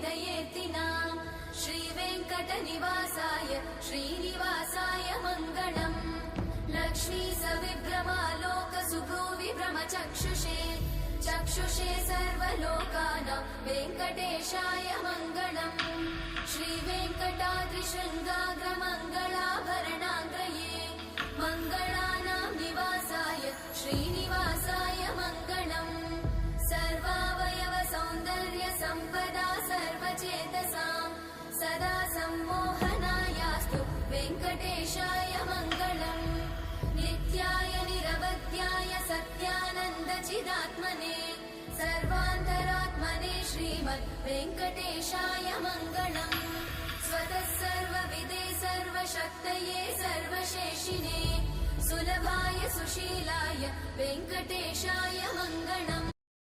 हृदयेत्तिना श्रीवेङ्कटनिवासाय श्रीनिवासाय मङ्गलम् लक्ष्मी सविभ्रमालोकसुभ्रूविभ्रमचक्षुषे चक्षुषे सर्वलोकानां वेङ्कटेशाय मङ्गलम् श्रीवेङ्कटाद्रिशृङ्गाग्रमङ्गलाभरणाङ्गये मङ्गलानां निवासाय श्रीनिवासाय मङ्गलम् सर्वावयव सौन्दर्य सम्पदा सर्वचेतसां सदा सम्मोहनायास्तु वेङ्कटेशाय मङ्गलम् नित्याय निरवध्याय सत्यानन्दचिदात्मने सर्वान्तरात्मने श्रीमद् वेङ्कटेशाय मङ्गलम् स्वतः सर्वविदे सर्वशक्तये सर्वशेषिने सुलभाय सुशीलाय वेङ्कटेशाय मङ्गलम्